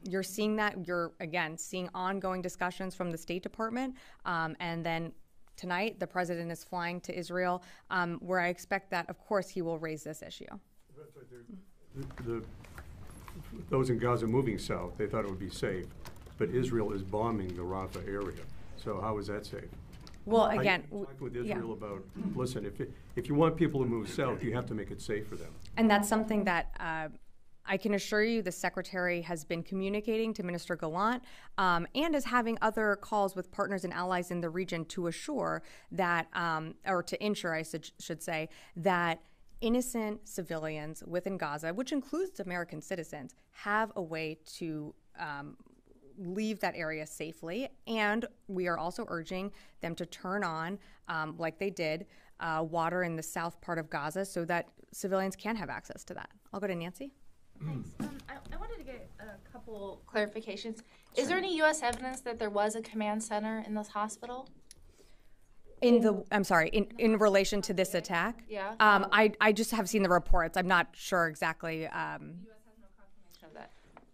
You're seeing that. You're, again, seeing ongoing discussions from the State Department. And then tonight, the President is flying to Israel, where I expect that, of course, he will raise this issue. Those in Gaza moving south, they thought it would be safe. But Israel is bombing the Rafah area. So how is that safe? Well, again, I talked with Israel about, listen, if you want people to move south, you have to make it safe for them. And that's something that I can assure you the Secretary has been communicating to Minister Gallant and is having other calls with partners and allies in the region to assure that, or to ensure, I should say, that innocent civilians within Gaza, which includes American citizens, have a way to leave that area safely. And we are also urging them to turn on, like they did, water in the south part of Gaza so that civilians can have access to that. I'll go to Nancy. Thanks. I wanted to get a couple clarifications. Is there any U.S. evidence that there was a command center in this hospital? In relation to this attack? Yeah. I just have seen the reports. I'm not sure exactly. U.S. has no confirmation of that.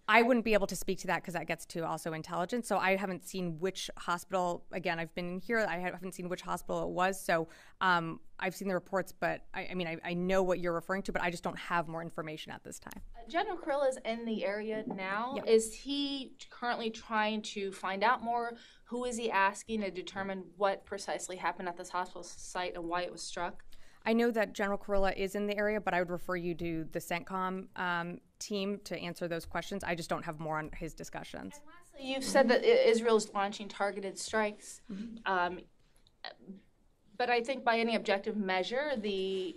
I wouldn't be able to speak to that because that gets to also intelligence. So I haven't seen which hospital. Again, I've been here. I haven't seen which hospital it was. So I've seen the reports, but I know what you're referring to, but I just don't have more information at this time. General Krill is in the area now. Yep. Is he currently trying to find out more? Who is he asking to determine what precisely happened at this hospital site and why it was struck? I know that General Kurilla is in the area, but I would refer you to the CENTCOM team to answer those questions. I just don't have more on his discussions. And lastly, you've said that Israel is launching targeted strikes, but I think by any objective measure, the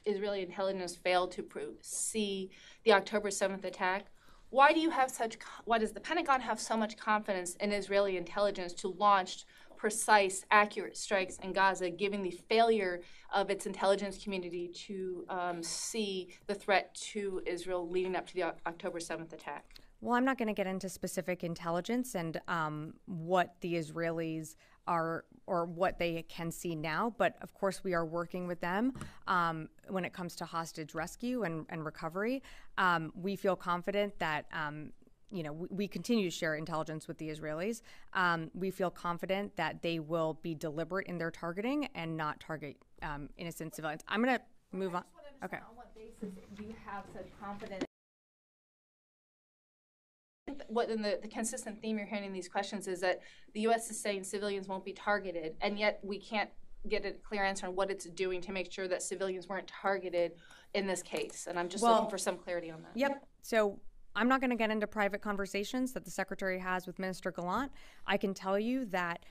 Israeli intelligence failed to see the October 7th attack. Why does the Pentagon have so much confidence in Israeli intelligence to launch precise, accurate strikes in Gaza, given the failure of its intelligence community to see the threat to Israel leading up to the October 7th attack? Well, I'm not going to get into specific intelligence and what the Israelis are or what they can see now, but of course we are working with them when it comes to hostage rescue and recovery. We feel confident that we continue to share intelligence with the Israelis. We feel confident that they will be deliberate in their targeting and not target innocent civilians. I'm going to move on. Okay. On what basis do you have such confidence? What in the consistent theme you're hearing in these questions is that the U.S. is saying civilians won't be targeted, and yet we can't get a clear answer on what it's doing to make sure that civilians weren't targeted in this case. And I'm just looking for some clarity on that. Yep. So I'm not going to get into private conversations that the Secretary has with Minister Gallant. I can tell you that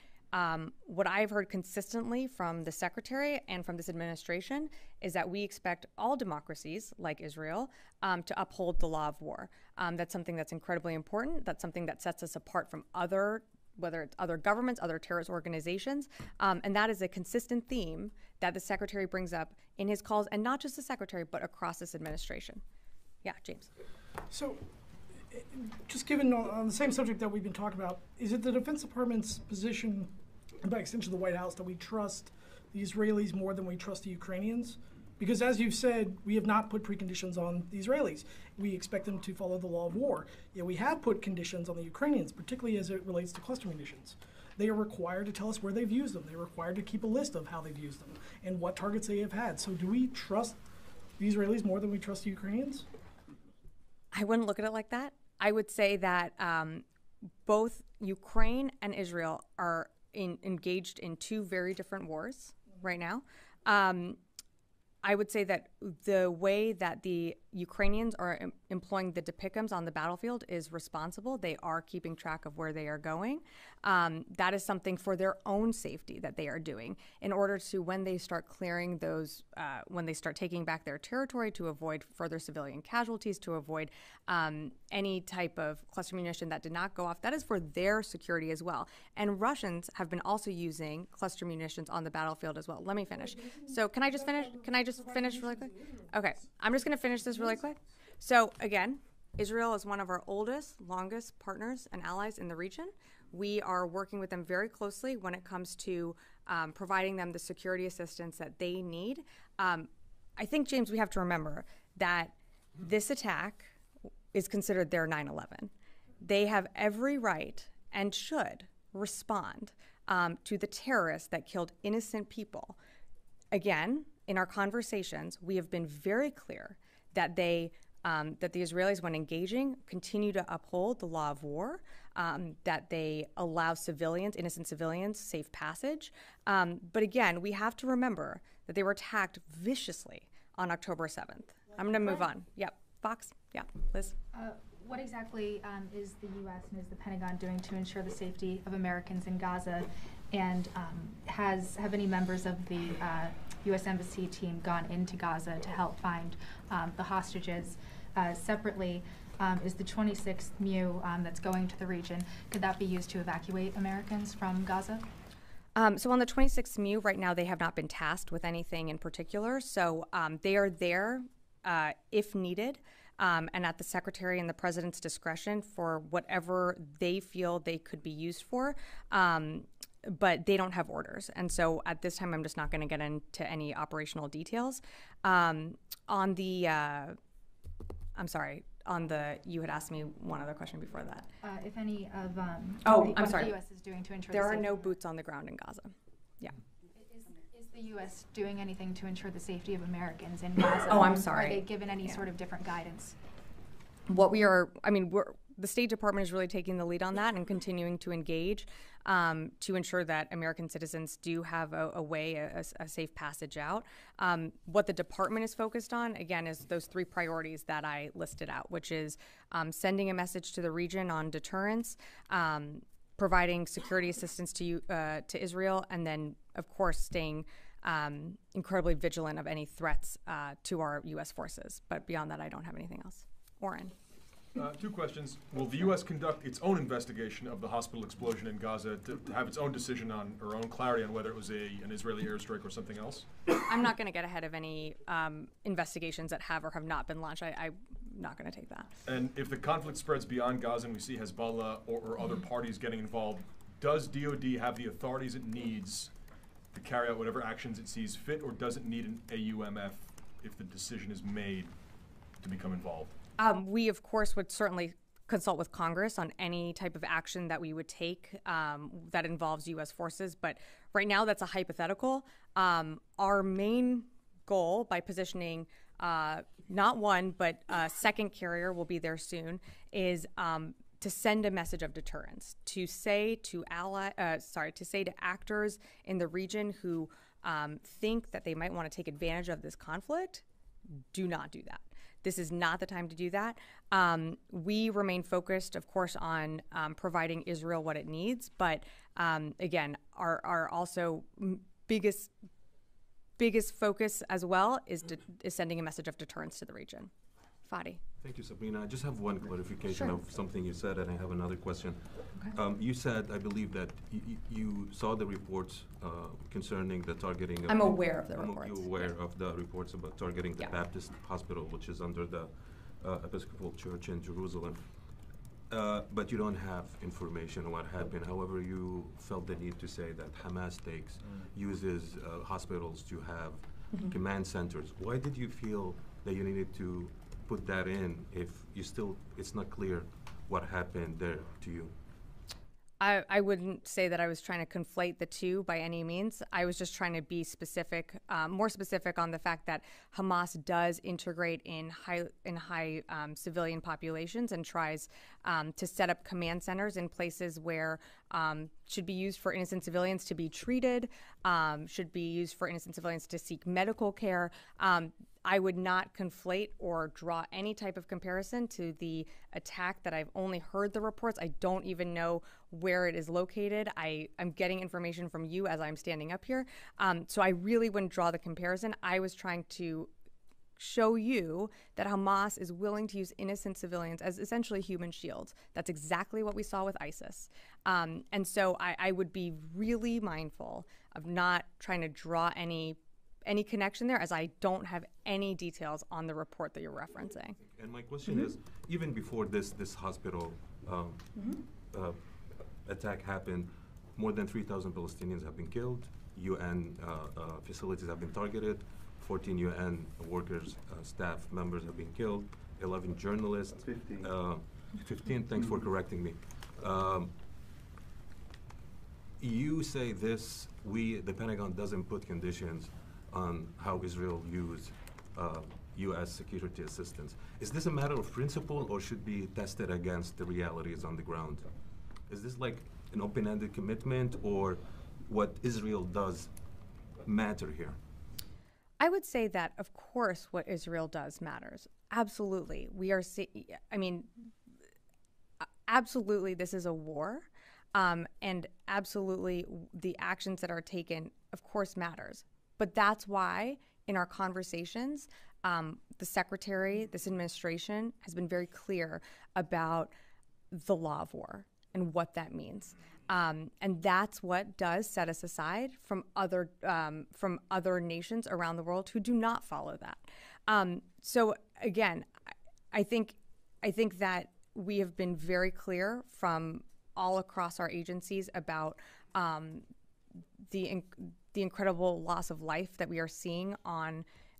what I've heard consistently from the Secretary and from this administration is that we expect all democracies, like Israel, to uphold the law of war. That's something that's incredibly important. That's something that sets us apart from whether it's other governments, other terrorist organizations. And that is a consistent theme that the Secretary brings up in his calls, and not just the Secretary, but across this administration. Yeah, James. So, just given on the same subject that we've been talking about, is it the Defense Department's position, and by extension the White House, that we trust the Israelis more than we trust the Ukrainians? Because as you've said, we have not put preconditions on the Israelis. We expect them to follow the law of war. Yet we have put conditions on the Ukrainians, particularly as it relates to cluster munitions. They are required to tell us where they've used them. They're required to keep a list of how they've used them and what targets they have had. So do we trust the Israelis more than we trust the Ukrainians? I wouldn't look at it like that. I would say that both Ukraine and Israel are engaged in two very different wars right now. I would say that the way that the Ukrainians are employing the depicums on the battlefield is responsible. They are keeping track of where they are going. That is something for their own safety that they are doing in order to, when they start clearing those, when they start taking back their territory, to avoid further civilian casualties, to avoid any type of cluster munition that did not go off. That is for their security as well. And Russians have been also using cluster munitions on the battlefield as well. Let me finish. So can I just finish? Can I just finish really quick? Okay, I'm just going to finish this really quick. So again, Israel is one of our oldest, longest partners and allies in the region. We are working with them very closely when it comes to providing them the security assistance that they need. I think, James, we have to remember that this attack is considered their 9/11. They have every right and should respond to the terrorists that killed innocent people. Again, in our conversations, we have been very clear that that the Israelis, when engaging, continue to uphold the law of war, that they allow civilians, innocent civilians, safe passage. But again, we have to remember that they were attacked viciously on October 7th. I'm going to move on. Yep. Fox? Yeah. Liz? What exactly is the U.S. and is the Pentagon doing to ensure the safety of Americans in Gaza? And have any members of the U.S. Embassy team gone into Gaza to help find the hostages? Separately, is the 26th MEU that's going to the region, could that be used to evacuate Americans from Gaza? So on the 26th MEU, right now they have not been tasked with anything in particular. So they are there if needed. And at the Secretary and the President's discretion for whatever they feel they could be used for. But they don't have orders. And so at this time, I'm just not going to get into any operational details. You had asked me one other question before that. If any of the U.S. is doing to ensure there are no boots on the ground in Gaza. Yeah. Is the U.S. doing anything to ensure the safety of Americans in Gaza? Oh, I'm sorry. Are they given any sort of different guidance? The State Department is really taking the lead on that and continuing to engage to ensure that American citizens do have a safe passage out. What the department is focused on, again, is those three priorities that I listed out, which is sending a message to the region on deterrence, providing security assistance to Israel, and then, of course, staying incredibly vigilant of any threats to our U.S. forces. But beyond that, I don't have anything else. Oren. Two questions. Will the U.S. conduct its own investigation of the hospital explosion in Gaza to have its own decision on, or own clarity on whether it was an Israeli airstrike or something else? I'm not going to get ahead of any investigations that have or have not been launched. not going to take that. And if the conflict spreads beyond Gaza and we see Hezbollah or other parties getting involved, does DoD have the authorities it needs to carry out whatever actions it sees fit, or does it need an AUMF if the decision is made to become involved? We, of course, would certainly consult with Congress on any type of action that we would take that involves U.S. forces. But right now, that's a hypothetical. Our main goal by positioning not one, but a second carrier will be there soon, is to send a message of deterrence, to say to actors in the region who think that they might want to take advantage of this conflict, do not do that. This is not the time to do that. We remain focused, of course, on providing Israel what it needs, but again, our also biggest focus as well is sending a message of deterrence to the region. Fadi. Thank you, Sabrina. I just have one clarification Sure. of something you said, and I have another question. Okay. You said, I believe, that you saw the reports concerning the targeting of... I'm aware of the reports. You're aware of the reports about targeting the Baptist Hospital, which is under the Episcopal Church in Jerusalem. But you don't have information on what happened. However, you felt the need to say that Hamas uses hospitals to have command centers. Why did you feel that you needed to put that in if it's not clear what happened there to you? I wouldn't say that I was trying to conflate the two by any means. I was just trying to be specific, more specific on the fact that Hamas does integrate in high civilian populations and tries to set up command centers in places where should be used for innocent civilians to be treated, should be used for innocent civilians to seek medical care. I would not conflate or draw any type of comparison to the attack that I've only heard the reports. I don't even know where it is located. I'm getting information from you as I'm standing up here. So I really wouldn't draw the comparison. I was trying to show you that Hamas is willing to use innocent civilians as essentially human shields. That's exactly what we saw with ISIS. And so I would be really mindful of not trying to draw any connection there, as I don't have any details on the report that you're referencing. And my question is, even before this hospital attack happened, more than 3,000 Palestinians have been killed, UN facilities have been targeted, 14 UN workers, staff members have been killed, 11 journalists, 15, thanks for correcting me. You say this, the Pentagon doesn't put conditions on how Israel use U.S. security assistance. Is this a matter of principle or should be tested against the realities on the ground? Is this like an open-ended commitment, or what Israel does matter here? I would say that, of course, what Israel does matters. Absolutely. Absolutely, this is a war. And absolutely, the actions that are taken, of course, matters. But that's why in our conversations, the secretary, this administration has been very clear about the law of war and what that means. And that's what does set us aside from other nations around the world who do not follow that. So again, I think that we have been very clear from all across our agencies about the incredible loss of life that we are seeing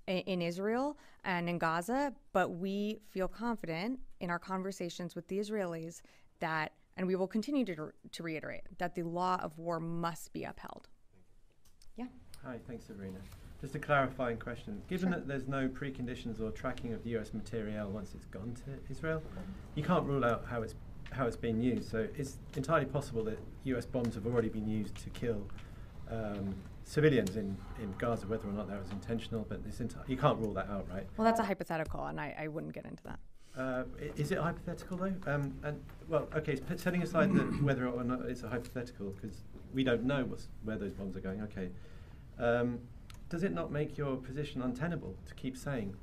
in Israel and in Gaza, but we feel confident in our conversations with the Israelis that, and we will continue to reiterate, that the law of war must be upheld. Yeah. Hi, thanks, Sabrina. Just a clarifying question. Given that there's no preconditions or tracking of the U.S. materiel once it's gone to Israel, you can't rule out how it's being used. So it's entirely possible that U.S. bombs have already been used to kill civilians in Gaza, whether or not that was intentional, but you can't rule that out, right? Well, that's a hypothetical, and I wouldn't get into that. Is it hypothetical, though? Setting aside whether or not it's a hypothetical, because we don't know where those bombs are going, okay. Does it not make your position untenable to keep saying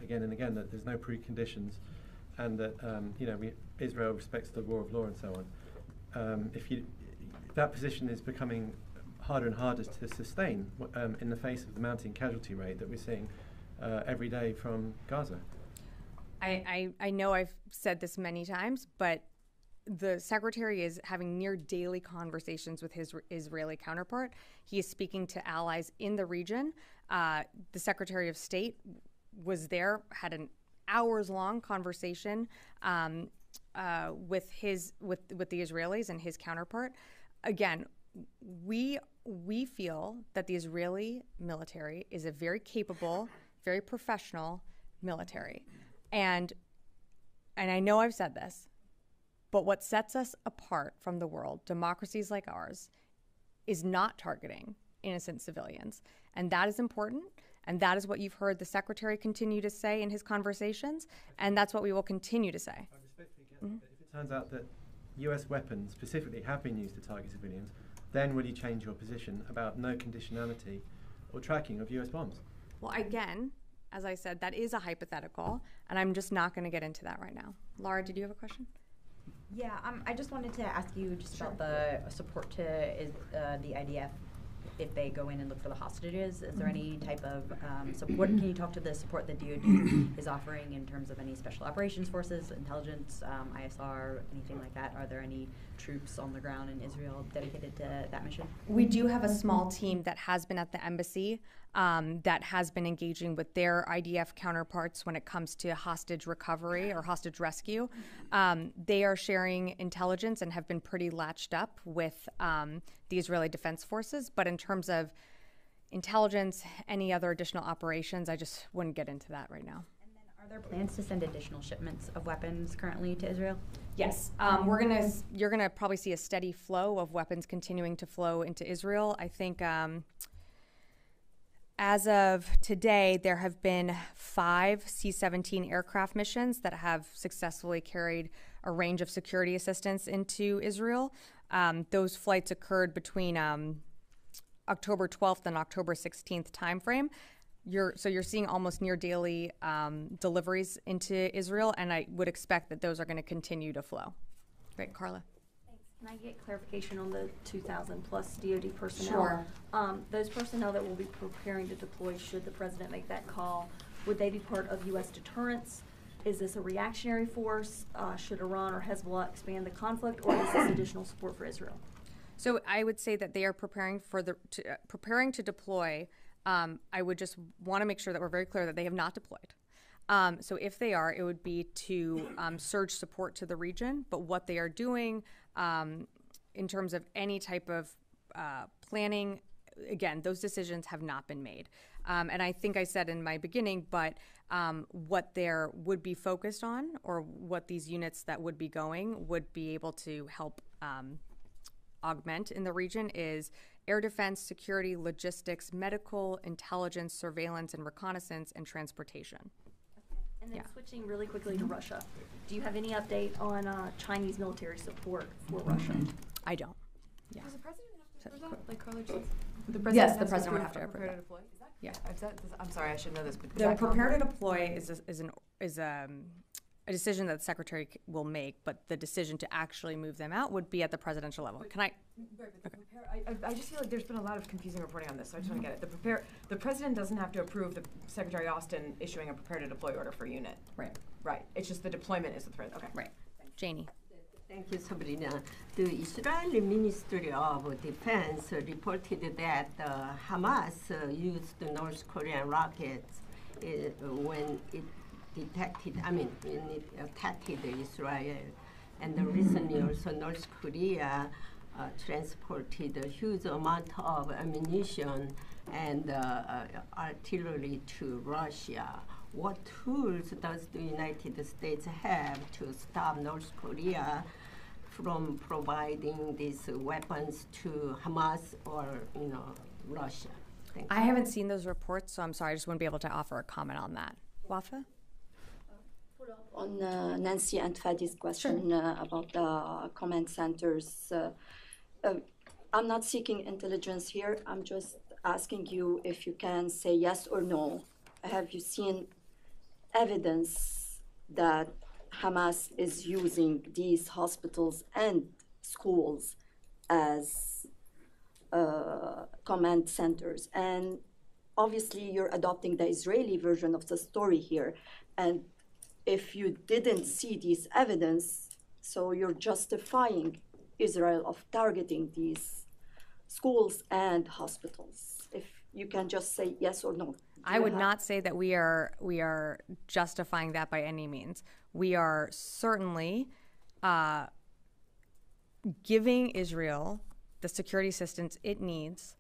again and again that there's no preconditions and that Israel respects the rule of law and so on? If that position is becoming harder and harder to sustain in the face of the mounting casualty rate that we're seeing every day from Gaza. I know I've said this many times, but the secretary is having near daily conversations with his Israeli counterpart. He is speaking to allies in the region. The Secretary of State was there, had an hours-long conversation with the Israelis and his counterpart. Again, we feel that the Israeli military is a very capable, very professional military. And I know I've said this, but what sets us apart from the world, democracies like ours, is not targeting innocent civilians. And that is important. And that is what you've heard the secretary continue to say in his conversations. And that's what we will continue to say. I respectfully get that. If it turns out that US weapons specifically have been used to target civilians, then will you change your position about no conditionality or tracking of US bombs? Well, again, as I said, that is a hypothetical, and I'm just not going to get into that right now. Laura, did you have a question? Yeah, I just wanted to ask you just about the support to the IDF if they go in and look for the hostages. Is there any type of support? Can you talk to the support that DoD is offering in terms of any special operations forces, intelligence, ISR, anything like that? Are there any troops on the ground in Israel dedicated to that mission? We do have a small team that has been at the embassy that has been engaging with their IDF counterparts when it comes to hostage recovery or hostage rescue. They are sharing intelligence and have been pretty latched up with the Israeli Defense Forces. But in terms of intelligence, any other additional operations, I just wouldn't get into that right now. And then are there plans to send additional shipments of weapons currently to Israel? Yes, you're gonna probably see a steady flow of weapons continuing to flow into Israel. I think as of today, there have been 5 C-17 aircraft missions that have successfully carried a range of security assistance into Israel. Those flights occurred between October 12th and October 16th timeframe. You're seeing almost near daily deliveries into Israel, and I would expect that those are going to continue to flow. Great, Carla. Can I get clarification on the 2,000 plus DoD personnel? Sure. Those personnel that will be preparing to deploy should the president make that call, would they be part of U.S. deterrence? Is this a reactionary force? Should Iran or Hezbollah expand the conflict, or is this additional support for Israel? So I would say that they are preparing to deploy. I would just want to make sure that we're very clear that they have not deployed. So if they are, it would be to surge support to the region. But what they are doing in terms of any type of planning, again, those decisions have not been made. And I think I said in my beginning, but what there would be focused on, or what these units that would be going would be able to help augment in the region, is air defense, security, logistics, medical, intelligence, surveillance, and reconnaissance, and transportation. And then switching really quickly to Russia, do you have any update on Chinese military support for Russia? I don't. Yeah. Does the president have to approve that? Like Carla just said? Yes, the president would have to approve prepare that. to deploy? Is that, Yeah. I'm sorry, I should know this. But The prepare to deploy is a decision that the secretary will make, but the decision to actually move them out would be at the presidential level. Can I? I just feel like there's been a lot of confusing reporting on this, so I just want to get it. The president doesn't have to approve the Secretary Austin issuing a prepare to deploy order for a unit. Right. Right. It's just the deployment is the threat. Okay. Right. Janie. Thank you, Sabrina. The Israeli Ministry of Defense reported that Hamas used the North Korean rockets when it when it attacked Israel. And recently also North Korea transported a huge amount of ammunition and artillery to Russia. What tools does the United States have to stop North Korea from providing these weapons to Hamas or Russia? Thank you. I haven't seen those reports, so I'm sorry. I just wouldn't be able to offer a comment on that. Wafa? On Nancy and Fadi's question about the command centers. I'm not seeking intelligence here. I'm just asking you if you can say yes or no. Have you seen evidence that Hamas is using these hospitals and schools as command centers? And obviously you're adopting the Israeli version of the story here. And if you didn't see this evidence, so you're justifying Israel of targeting these schools and hospitals? If you can just say yes or no. I would not say that we are justifying that by any means. We are certainly giving Israel the security assistance it needs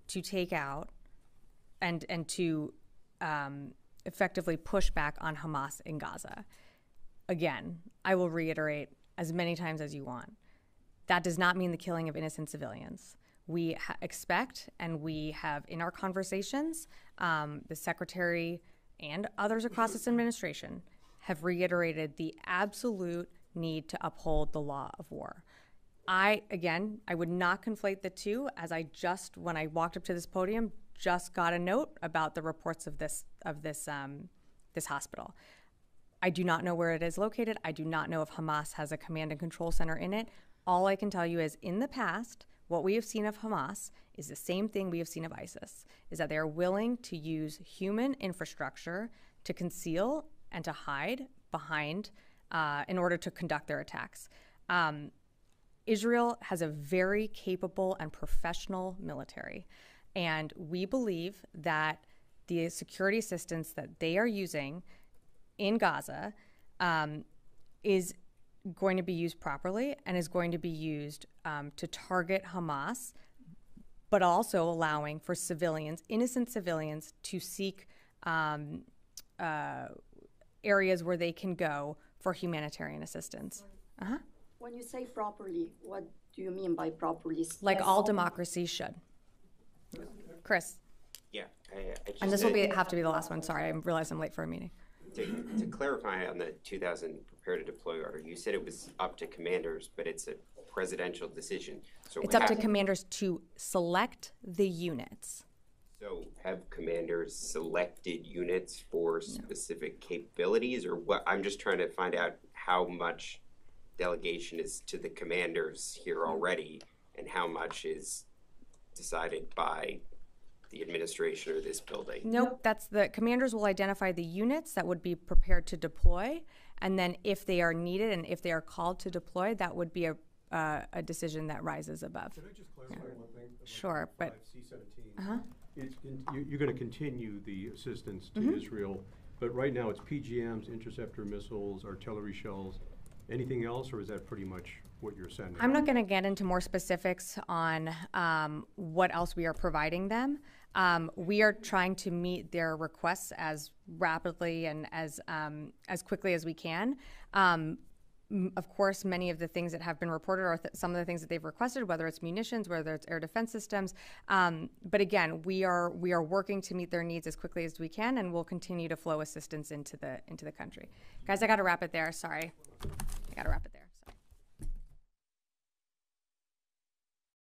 to take out and to effectively push back on Hamas in Gaza. Again, I will reiterate as many times as you want. That does not mean the killing of innocent civilians. We expect, and we have in our conversations, the Secretary and others across this administration have reiterated the absolute need to uphold the law of war. I would not conflate the two, as when I walked up to this podium, just got a note about the reports of this hospital. I do not know where it is located. I do not know if Hamas has a command and control center in it. All I can tell you is in the past, what we have seen of Hamas is the same thing we have seen of ISIS, is that they are willing to use human infrastructure to conceal and to hide behind in order to conduct their attacks. Israel has a very capable and professional military, and we believe that the security assistance that they are using in Gaza is going to be used properly and is going to be used to target Hamas, but also allowing for civilians, innocent civilians, to seek areas where they can go for humanitarian assistance. When you say properly, what do you mean by properly? Like all democracies should. Chris. Yeah. And this will have to be the last one. Sorry, I realize I'm late for a meeting. To clarify on the 2000 prepare to deploy order, you said it was up to commanders, but it's a presidential decision. So it's up to commanders to select the units. So have commanders selected units for specific capabilities, or what? I'm just trying to find out how much delegation is to the commanders here already, and how much is decided by the administration or this building. Nope, that's the commanders will identify the units that would be prepared to deploy, and then if they are needed and if they are called to deploy, that would be a decision that rises above. Can I just clarify one thing? Sure, but C-17. You're going to continue the assistance to Israel, but right now it's PGMs, interceptor missiles, artillery shells. Anything else, or is that pretty much what you're sending? I'm not going to get into more specifics on what else we are providing them. We are trying to meet their requests as rapidly and as quickly as we can. Of course, many of the things that have been reported are some of the things that they've requested, whether it's munitions, whether it's air defense systems. But again, we are working to meet their needs as quickly as we can, and we'll continue to flow assistance into the country. Guys, I got to wrap it there. Sorry, I got to wrap it there.